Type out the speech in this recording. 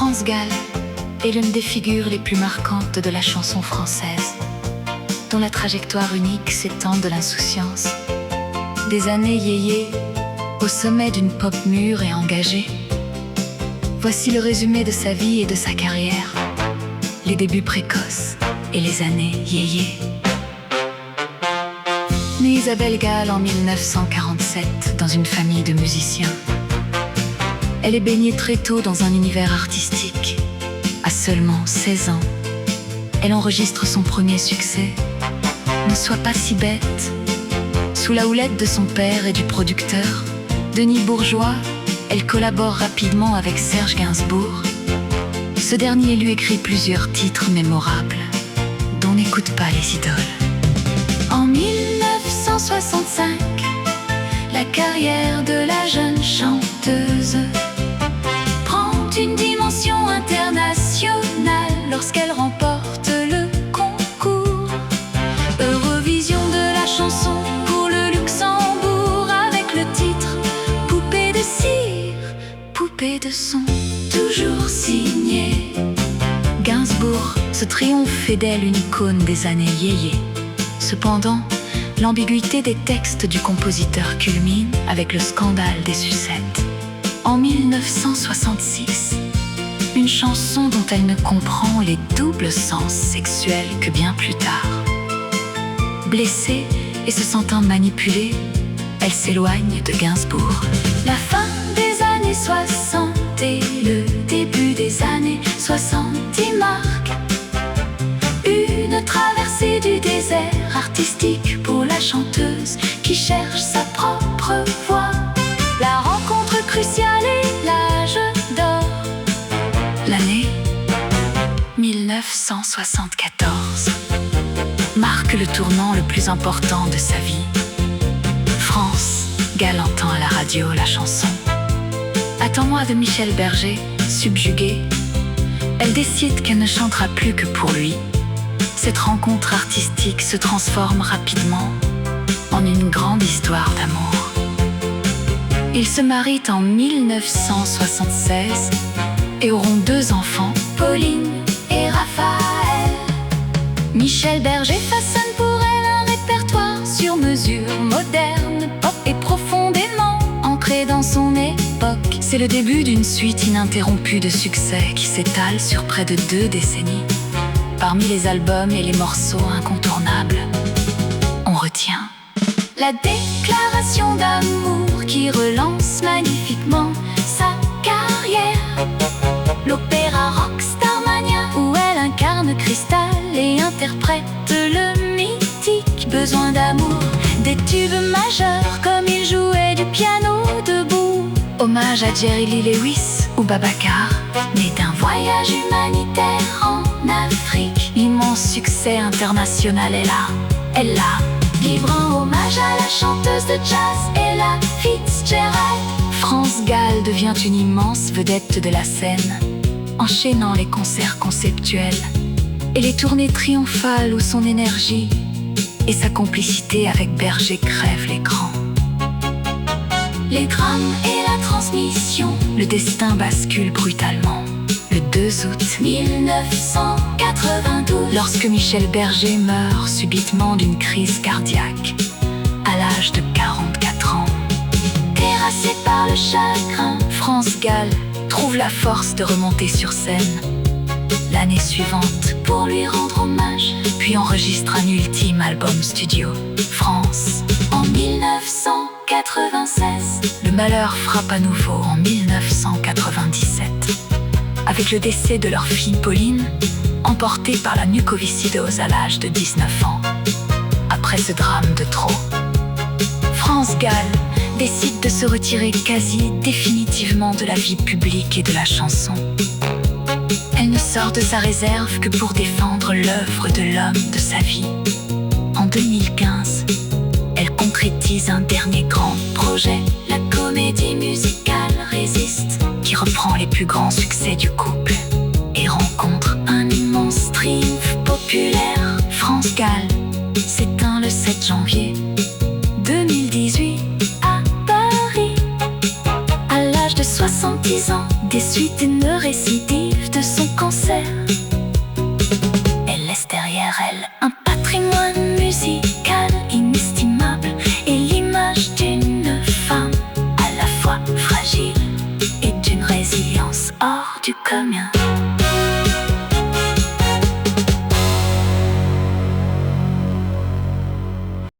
France Gall est l'une des figures les plus marquantes de la chanson française, dont la trajectoire unique s'étend de l'insouciance des années yéyé au sommet d'une pop mûre et engagée. Voici le résumé de sa vie et de sa carrière, les débuts précoces et les années yéyé. Née Isabelle Gall en 1947 dans une famille de musiciens. Elle est baignée très tôt dans un univers artistique. À seulement 16 ans, elle enregistre son premier succès, Ne sois pas si bête. Sous la houlette de son père et du producteur, Denis Bourgeois, elle collabore rapidement avec Serge Gainsbourg. Ce dernier lui écrit plusieurs titres mémorables, dont N'écoute pas les idoles. En 1965, la carrière de la jeune chanteuse prend une dimension internationale lorsqu'elle remporte le concours Eurovision de la chanson pour le Luxembourg avec le titre Poupée de cire, poupée de son, toujours signé Gainsbourg. Ce triomphe fait d'elle une icône des années yéyé. Cependant, l'ambiguïté des textes du compositeur culmine avec le scandale des sucettes. En 1966, une chanson dont elle ne comprend les doubles sens sexuels que bien plus tard. Blessée et se sentant manipulée, elle s'éloigne de Gainsbourg. La fin des années 60 et le début des années 70 marquent une traversée du désert artistique pour la chanteuse qui cherche sa propre voix. La rencontre cruciale est l'âge d'or. L'année 1974 marque le tournant le plus important de sa vie. France Gall entend à la radio la chanson Attends-moi de Michel Berger. Subjuguée, elle décide qu'elle ne chantera plus que pour lui. Cette rencontre artistique se transforme rapidement en une grande histoire d'amour. Ils se marient en 1976 et auront 2 enfants, Pauline et Raphaël. Michel Berger façonne pour elle un répertoire sur mesure, moderne, pop et profondément ancré dans son époque. C'est le début d'une suite ininterrompue de succès qui s'étale sur près de 2 décennies. Parmi les albums et les morceaux incontournables, on retient la déclaration d'amour qui relance magnifiquement sa carrière, l'opéra Rockstar Mania où elle incarne Cristal et interprète le mythique Besoin d'amour, des tubes majeurs comme il jouait du piano debout, hommage à Jerry Lee Lewis ou Babacar, né d'un voyage humanitaire en Afrique. L'immense succès international est là, elle l'a. Livrant hommage à la chanteuse de jazz Ella Fitzgerald, France Gall devient une immense vedette de la scène, enchaînant les concerts conceptuels et les tournées triomphales où son énergie et sa complicité avec Berger crèvent l'écran. Les drames et la transmission, le destin bascule brutalement. Le 2 août 1992, lorsque Michel Berger meurt subitement d'une crise cardiaque, à l'âge de 44 ans. Terrassée par le chagrin, France Gall trouve la force de remonter sur scène l'année suivante pour lui rendre hommage, puis enregistre un ultime album studio, France, en 1996. Le malheur frappe à nouveau en 1997. Avec le décès de leur fille Pauline, emportée par la mucoviscidose à l'âge de 19 ans. Après ce drame de trop, France Gall décide de se retirer quasi définitivement de la vie publique et de la chanson. Elle ne sort de sa réserve que pour défendre l'œuvre de l'homme de sa vie. En 2015, elle concrétise un dernier grand projet, la comédie musicale Résiste, qui reprend les plus grands succès du couple et rencontre un immense triomphe populaire. France Gall s'éteint le 7 janvier 2018 à Paris, à l'âge de 60 70 ans, des suites et une récidive de son cancer. Elle laisse derrière elle un patrimoine musical inestimable et l'image d'une femme à la fois fragile et d'une résilience hors du commun.